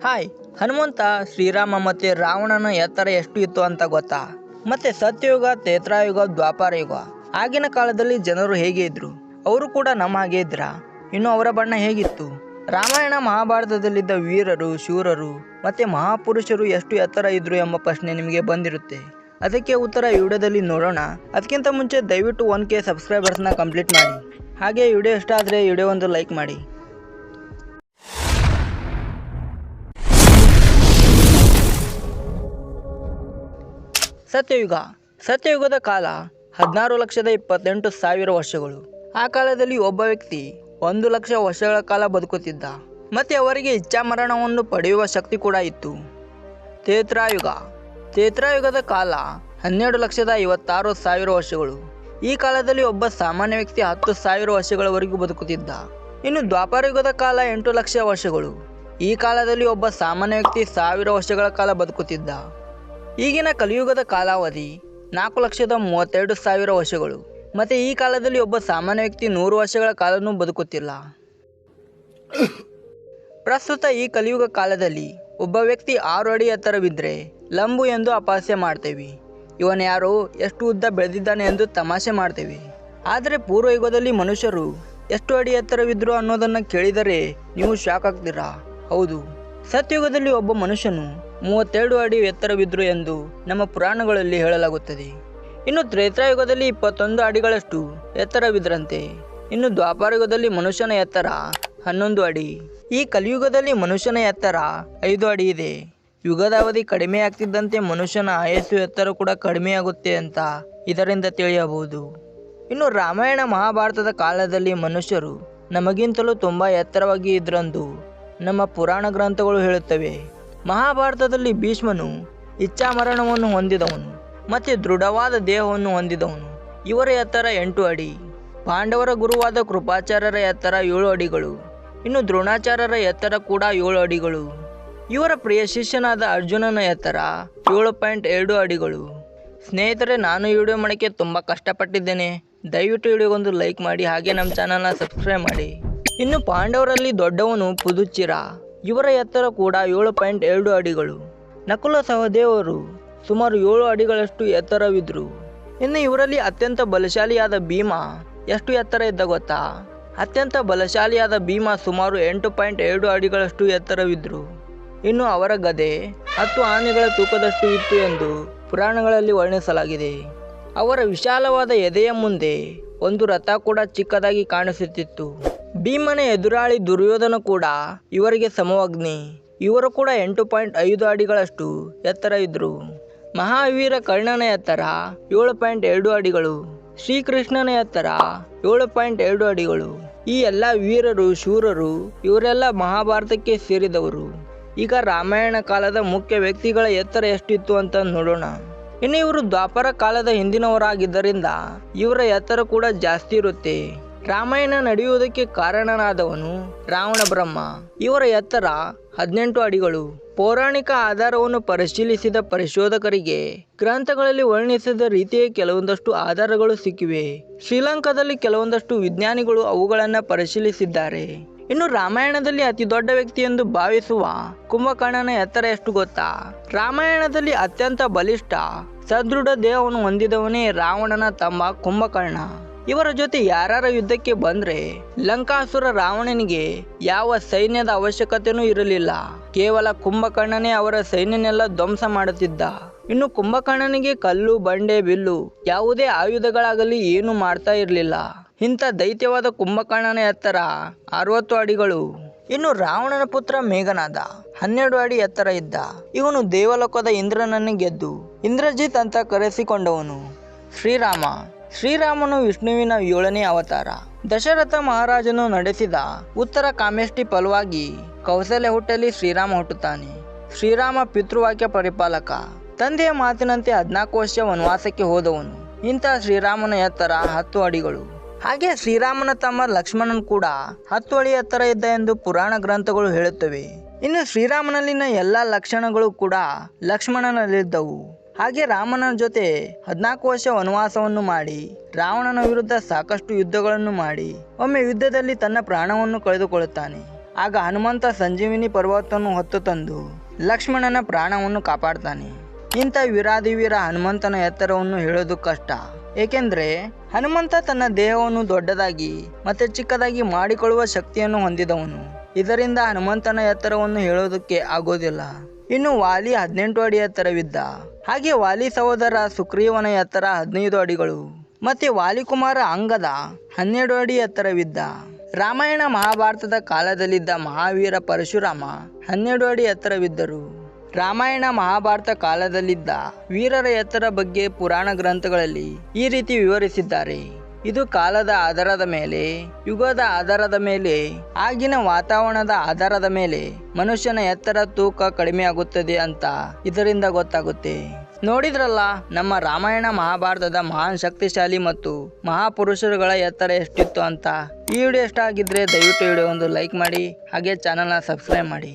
Hi, Hanumantha Shriram ಮತ್ತು ರಾವಣನ ಎತ್ತರ ಎಷ್ಟು ಇತ್ತು ಅಂತ ಗೊತ್ತಾ? ಮತ್ತೆ ಸತ್ಯಯುಗ, ತ್ರೇತಾಯುಗ, ದ್ವಾಪರ ಯುಗ ಆಗಿನ ಕಾಲದಲ್ಲಿ ಜನರು ಹೇಗೆ ಇದ್ರು? ಅವರು ಕೂಡ ನಮ್ಮ ಹಾಗೆ ಇದ್ರಾ? ಇನ್ನು ಅವರ ಬಣ್ಣ ಹೇಗಿತ್ತು? ರಾಮಾಯಣ ಮಹಾಭಾರತದಲ್ಲಿದ್ದ ವೀರರು, ಶೂರರು ಮತ್ತೆ ಮಹಾಪುರುಷರು ಎಷ್ಟು ಎತ್ತರ ಇದ್ರು ಎಂಬ ಪ್ರಶ್ನೆ ನಿಮಗೆ ಬಂದಿರುತ್ತೆ. ಅದಕ್ಕೆ ಉತ್ತರ ಈ ವಿಡಿಯೋದಲ್ಲಿ ನೋಡೋಣ. ಅದಕ್ಕಿಂತ ಮುಂಚೆ ದಯವಿಟ್ಟು 1K ಸಬ್ಸ್ಕ್ರೈಬರ್ಸ್ನ ಕಂಪ್ಲೀಟ್ ಮಾಡಿ. ಹಾಗೆ ವಿಡಿಯೋ ಇಷ್ಟ ಆದರೆ ವಿಡಿಯೋ ಒಂದು ಲೈಕ್ ಮಾಡಿ. ಸತ್ಯಯುಗದ ಕಾಲ 16,28,000 ವರ್ಷಗಳು. ಆ ಕಾಲದಲ್ಲಿ ಒಬ್ಬ ವ್ಯಕ್ತಿ 1 ಲಕ್ಷ ವರ್ಷಗಳ ಕಾಲ ಬದುಕುತ್ತಿದ್ದ. ಮತ್ತೆ ಅವರಿಗೆ ಇಚ್ಛಾಮರಣವನ್ನು ಪಡೆಯುವ ಶಕ್ತಿ ಕೂಡ ಇತ್ತು. ತ್ರೇತಾಯುಗದ ಕಾಲ 12,56,000 ವರ್ಷಗಳು. ಈ ಕಾಲದಲ್ಲಿ ಒಬ್ಬ ಸಾಮಾನ್ಯ ವ್ಯಕ್ತಿ 10,000 ವರ್ಷಗಳವರೆಗೂ ಬದುಕುತ್ತಿದ್ದ. ಇನ್ನು ದ್ವಾಪರ ಯುಗದ ಕಾಲ 8 ಲಕ್ಷ ವರ್ಷಗಳು. ಈ ಕಾಲದಲ್ಲಿ ಒಬ್ಬ ಸಾಮಾನ್ಯ ವ್ಯಕ್ತಿ 1000 ವರ್ಷಗಳ ಕಾಲ ಬದುಕುತ್ತಿದ್ದ. ಈಗಿನ ಕಲಿಯುಗದ ಕಾಲಾವಧಿ 4,32,000 ವರ್ಷಗಳು. ಮತ್ತು ಈ ಕಾಲದಲ್ಲಿ ಒಬ್ಬ ಸಾಮಾನ್ಯ ವ್ಯಕ್ತಿ 100 ವರ್ಷಗಳ ಕಾಲನೂ ಬದುಕುತ್ತಿಲ್ಲ. ಪ್ರಸ್ತುತ ಈ ಕಲಿಯುಗ ಕಾಲದಲ್ಲಿ ಒಬ್ಬ ವ್ಯಕ್ತಿ 6 ಅಡಿ ಎತ್ತರವಿದ್ದರೆ ಲಂಬು ಎಂದು ಅಪಹಾಸ್ಯ ಮಾಡ್ತೇವೆ. ಇವನು ಯಾರೋ ಎಷ್ಟು ಉದ್ದ ಬೆಳೆದಿದ್ದಾನೆ ಎಂದು ತಮಾಷೆ ಮಾಡ್ತೇವೆ. ಆದರೆ ಪೂರ್ವಯುಗದಲ್ಲಿ ಮನುಷ್ಯರು ಎಷ್ಟು ಅಡಿ ಎತ್ತರವಿದ್ರು ಅನ್ನೋದನ್ನು ಕೇಳಿದರೆ ನೀವು ಶಾಕ್ ಆಗ್ತೀರಾ. ಹೌದು, ಸತ್ಯುಗದಲ್ಲಿ ಒಬ್ಬ ಮನುಷ್ಯನು 32 ಅಡಿ ಎತ್ತರವಿದ್ರು ಎಂದು ನಮ್ಮ ಪುರಾಣಗಳಲ್ಲಿ ಹೇಳಲಾಗುತ್ತದೆ. ಇನ್ನು ತ್ರೇತಾಯುಗದಲ್ಲಿ 21 ಅಡಿಗಳಷ್ಟು ಎತ್ತರವಿದ್ರಂತೆ. ಇನ್ನು ದ್ವಾಪರಯುಗದಲ್ಲಿ ಮನುಷ್ಯನ ಎತ್ತರ 11 ಅಡಿ. ಈ ಕಲಿಯುಗದಲ್ಲಿ ಮನುಷ್ಯನ ಎತ್ತರ 5 ಅಡಿ ಇದೆ. ಯುಗದ ಅವಧಿ ಕಡಿಮೆ ಆಗ್ತಿದ್ದಂತೆ ಮನುಷ್ಯನ ಆಯಸ್ಸು ಎತ್ತರ ಕೂಡ ಕಡಿಮೆಯಾಗುತ್ತೆ ಅಂತ ಇದರಿಂದ ತಿಳಿಯಬಹುದು. ಇನ್ನು ರಾಮಾಯಣ ಮಹಾಭಾರತದ ಕಾಲದಲ್ಲಿ ಮನುಷ್ಯರು ನಮಗಿಂತಲೂ ತುಂಬ ಎತ್ತರವಾಗಿ ಇದ್ರೆಂದು ನಮ್ಮ ಪುರಾಣ ಗ್ರಂಥಗಳು ಹೇಳುತ್ತವೆ. ಮಹಾಭಾರತದಲ್ಲಿ ಭೀಷ್ಮನು ಇಚ್ಛಾಮರಣವನ್ನು ಹೊಂದಿದವನು ಮತ್ತು ದೃಢವಾದ ದೇಹವನ್ನು ಹೊಂದಿದವನು. ಇವರ ಎತ್ತರ 8 ಅಡಿ. ಪಾಂಡವರ ಗುರುವಾದ ಕೃಪಾಚಾರ್ಯರ ಎತ್ತರ 7 ಅಡಿಗಳು. ಇನ್ನು ದ್ರೋಣಾಚಾರ್ಯರ ಎತ್ತರ ಕೂಡ 7 ಅಡಿಗಳು. ಇವರ ಪ್ರಿಯ ಶಿಷ್ಯನಾದ ಅರ್ಜುನನ ಎತ್ತರ 7.2 ಅಡಿಗಳು. ಸ್ನೇಹಿತರೆ, ನಾನು ಈ ವಿಡಿಯೋ ಮಾಡೋಕ್ಕೆ ತುಂಬ ಕಷ್ಟಪಟ್ಟಿದ್ದೇನೆ. ದಯವಿಟ್ಟು ವಿಡಿಯೋಗೊಂದು ಲೈಕ್ ಮಾಡಿ, ಹಾಗೆ ನಮ್ಮ ಚಾನಲ್ನ ಸಬ್ಸ್ಕ್ರೈಬ್ ಮಾಡಿ. ಇನ್ನು ಪಾಂಡವರಲ್ಲಿ ದೊಡ್ಡವನು ಪುದುಚಿರ. ಇವರ ಎತ್ತರ ಕೂಡ 7.2 ಅಡಿಗಳು. ನಕುಲ ಸಹದೇವರು ಸುಮಾರು 7 ಅಡಿಗಳಷ್ಟು ಎತ್ತರವಿದ್ದರು. ಇನ್ನು ಇವರಲ್ಲಿ ಅತ್ಯಂತ ಬಲಶಾಲಿಯಾದ ಭೀಮ ಎಷ್ಟು ಎತ್ತರ ಇದ್ದ ಗೊತ್ತಾ? ಅತ್ಯಂತ ಬಲಶಾಲಿಯಾದ ಭೀಮ ಸುಮಾರು 8.2 ಅಡಿಗಳಷ್ಟು ಎತ್ತರವಿದ್ದರು. ಇನ್ನು ಅವರ ಗದೆ 10 ಆನೆಗಳ ತೂಕದಷ್ಟು ಇತ್ತು ಎಂದು ಪುರಾಣಗಳಲ್ಲಿ ವರ್ಣಿಸಲಾಗಿದೆ. ಅವರ ವಿಶಾಲವಾದ ಎದೆಯ ಮುಂದೆ ಒಂದು ರಥ ಕೂಡ ಚಿಕ್ಕದಾಗಿ ಕಾಣಿಸುತ್ತಿತ್ತು. ಭೀಮನ ಎದುರಾಳಿ ದುರ್ಯೋಧನ ಕೂಡ ಇವರಿಗೆ ಸಮವಗ್ನಿ. ಇವರು ಕೂಡ 8.5 ಅಡಿಗಳಷ್ಟು ಎತ್ತರ ಇದ್ದರು. ಮಹಾವೀರ ಕರ್ಣನ ಎತ್ತರ 7.2 ಅಡಿಗಳು. ಶ್ರೀಕೃಷ್ಣನ ಎತ್ತರ 7.2 ಅಡಿಗಳು. ಈ ಎಲ್ಲ ವೀರರು, ಶೂರರು ಇವರೆಲ್ಲ ಮಹಾಭಾರತಕ್ಕೆ ಸೇರಿದವರು. ಈಗ ರಾಮಾಯಣ ಕಾಲದ ಮುಖ್ಯ ವ್ಯಕ್ತಿಗಳ ಎತ್ತರ ಎಷ್ಟಿತ್ತು ಅಂತ ನೋಡೋಣ. ಇನ್ನು ಇವರು ದ್ವಾಪರ ಕಾಲದ ಹಿಂದಿನವರಾಗಿದ್ದರಿಂದ ಇವರ ಎತ್ತರ ಕೂಡ ಜಾಸ್ತಿ ಇರುತ್ತೆ. ರಾಮಾಯಣ ನಡೆಯುವುದಕ್ಕೆ ಕಾರಣನಾದವನು ರಾವಣ ಬ್ರಹ್ಮ. ಇವರ ಎತ್ತರ 18 ಅಡಿಗಳು. ಪೌರಾಣಿಕ ಆಧಾರವನ್ನು ಪರಿಶೀಲಿಸಿದ ಪರಿಶೋಧಕರಿಗೆ ಗ್ರಂಥಗಳಲ್ಲಿ ವರ್ಣಿಸಿದ ರೀತಿಯ ಕೆಲವೊಂದಷ್ಟು ಆಧಾರಗಳು ಸಿಕ್ಕಿವೆ. ಶ್ರೀಲಂಕಾದಲ್ಲಿ ಕೆಲವೊಂದಷ್ಟು ವಿಜ್ಞಾನಿಗಳು ಅವುಗಳನ್ನು ಪರಿಶೀಲಿಸಿದ್ದಾರೆ. ಇನ್ನು ರಾಮಾಯಣದಲ್ಲಿ ಅತಿ ದೊಡ್ಡ ವ್ಯಕ್ತಿ ಎಂದು ಭಾವಿಸುವ ಕುಂಭಕರ್ಣನ ಎತ್ತರ ಎಷ್ಟು ಗೊತ್ತಾ? ರಾಮಾಯಣದಲ್ಲಿ ಅತ್ಯಂತ ಬಲಿಷ್ಠ ಸದೃಢ ದೇಹವನ್ನು ಹೊಂದಿದವನೇ ರಾವಣನ ತಮ್ಮ ಕುಂಭಕರ್ಣ. ಇವರ ಜೊತೆ ಯಾರ ಯುದ್ಧಕ್ಕೆ ಬಂದ್ರೆ ಲಂಕಾಸುರ ರಾವಣನಿಗೆ ಯಾವ ಸೈನ್ಯದ ಅವಶ್ಯಕತೆನೂ ಇರಲಿಲ್ಲ. ಕೇವಲ ಕುಂಭಕರ್ಣನೇ ಅವರ ಸೈನ್ಯನೆಲ್ಲ ಧ್ವಂಸ ಮಾಡುತ್ತಿದ್ದ. ಇನ್ನು ಕುಂಭಕರ್ಣನಿಗೆ ಕಲ್ಲು, ಬಂಡೆ, ಬಿಲ್ಲು ಯಾವುದೇ ಆಯುಧಗಳಾಗಲಿ ಏನು ಮಾಡ್ತಾ ಇರಲಿಲ್ಲ. ಇಂಥ ದೈತ್ಯವಾದ ಕುಂಭಕರ್ಣನ ಎತ್ತರ 60 ಅಡಿಗಳು. ಇನ್ನು ರಾವಣನ ಪುತ್ರ ಮೇಘನಾದ 12 ಅಡಿ ಎತ್ತರ ಇದ್ದ. ಇವನು ದೇವಲೋಕದ ಇಂದ್ರನನ್ನು ಗೆದ್ದು ಇಂದ್ರಜಿತ್ ಅಂತ ಕರೆಸಿಕೊಂಡವನು. ಶ್ರೀರಾಮನು ವಿಷ್ಣುವಿನ 7ನೇ ಅವತಾರ. ದಶರಥ ಮಹಾರಾಜನು ನಡೆಸಿದ ಉತ್ತರ ಕಾಮೇಷ್ಟಿ ಫಲವಾಗಿ ಕೌಸಲ್ಯ ಹುಟ್ಟಲಿ ಶ್ರೀರಾಮ ಹುಟ್ಟುತ್ತಾನೆ. ಶ್ರೀರಾಮ ಪಿತೃವಾಕ್ಯ ಪರಿಪಾಲಕ. ತಂದೆಯ ಮಾತಿನಂತೆ 14 ವರ್ಷ ವನವಾಸಕ್ಕೆ ಹೋದವನು. ಇಂಥ ಶ್ರೀರಾಮನ ಎತ್ತರ 10 ಅಡಿಗಳು. ಹಾಗೆ ಶ್ರೀರಾಮನ ತಮ್ಮ ಲಕ್ಷ್ಮಣನ್ ಕೂಡ 10 ಅಡಿ ಎತ್ತರ ಇದ್ದ ಎಂದು ಪುರಾಣ ಗ್ರಂಥಗಳು ಹೇಳುತ್ತವೆ. ಇನ್ನು ಶ್ರೀರಾಮನಲ್ಲಿನ ಎಲ್ಲ ಲಕ್ಷಣಗಳು ಕೂಡ ಲಕ್ಷ್ಮಣನಲ್ಲಿದ್ದವು. ಹಾಗೆ ರಾಮನ ಜೊತೆ 14 ವರ್ಷ ವನವಾಸವನ್ನು ಮಾಡಿ ರಾವಣನ ವಿರುದ್ಧ ಸಾಕಷ್ಟು ಯುದ್ಧಗಳನ್ನು ಮಾಡಿ ಒಮ್ಮೆ ಯುದ್ಧದಲ್ಲಿ ತನ್ನ ಪ್ರಾಣವನ್ನು ಕಳೆದುಕೊಳ್ಳುತ್ತಾನೆ. ಆಗ ಹನುಮಂತ ಸಂಜೀವಿನಿ ಪರ್ವತವನ್ನು ಹೊತ್ತು ತಂದು ಲಕ್ಷ್ಮಣನ ಪ್ರಾಣವನ್ನು ಕಾಪಾಡ್ತಾನೆ. ಇಂಥ ವೀರಾದಿವೀರ ಹನುಮಂತನ ಎತ್ತರವನ್ನು ಹೇಳೋದು ಕಷ್ಟ. ಏಕೆಂದರೆ ಹನುಮಂತ ತನ್ನ ದೇಹವನ್ನು ದೊಡ್ಡದಾಗಿ ಮತ್ತೆ ಚಿಕ್ಕದಾಗಿ ಮಾಡಿಕೊಳ್ಳುವ ಶಕ್ತಿಯನ್ನು ಹೊಂದಿದವನು. ಇದರಿಂದ ಹನುಮಂತನ ಎತ್ತರವನ್ನು ಹೇಳೋದಕ್ಕೆ ಆಗೋದಿಲ್ಲ. ಇನ್ನು ವಾಲಿ 18 ಅಡಿ ಎತ್ತರವಿದ್ದ. ಹಾಗೆ ವಾಲಿ ಸಹೋದರ ಸುಗ್ರೀವನ ಎತ್ತರ 15 ಅಡಿಗಳು ಮತ್ತೆ ವಾಲಿಕುಮಾರ ಅಂಗದ 12 ಅಡಿ ಎತ್ತರವಿದ್ದ. ರಾಮಾಯಣ ಮಹಾಭಾರತದ ಕಾಲದಲ್ಲಿದ್ದ ಮಹಾವೀರ ಪರಶುರಾಮ 12 ಅಡಿ ಎತ್ತರವಿದ್ದರು. ರಾಮಾಯಣ ಮಹಾಭಾರತ ಕಾಲದಲ್ಲಿದ್ದ ವೀರರ ಎತ್ತರ ಬಗ್ಗೆ ಪುರಾಣ ಗ್ರಂಥಗಳಲ್ಲಿ ಈ ರೀತಿ ವಿವರಿಸಿದ್ದಾರೆ. ಇದು ಕಾಲದ ಆಧಾರದ ಮೇಲೆ, ಯುಗದ ಆಧಾರದ ಮೇಲೆ, ಆಗಿನ ವಾತಾವರಣದ ಆಧಾರದ ಮೇಲೆ ಮನುಷ್ಯನ ಎತ್ತರ ತೂಕ ಕಡಿಮೆ ಆಗುತ್ತದೆ ಅಂತ ಇದರಿಂದ ಗೊತ್ತಾಗುತ್ತೆ. ನೋಡಿದ್ರಲ್ಲ ನಮ್ಮ ರಾಮಾಯಣ ಮಹಾಭಾರತದ ಮಹಾನ್ ಶಕ್ತಿಶಾಲಿ ಮತ್ತು ಮಹಾಪುರುಷರುಗಳ ಎತ್ತರ ಎಷ್ಟಿತ್ತು ಅಂತ. ಈ ವಿಡಿಯೋ ಇಷ್ಟ ಆಗಿದ್ರೆ ದಯವಿಟ್ಟು ವಿಡಿಯೋ ಒಂದು ಲೈಕ್ ಮಾಡಿ, ಹಾಗೆ ಚಾನಲ್ನ ಸಬ್ಸ್ಕ್ರೈಬ್ ಮಾಡಿ.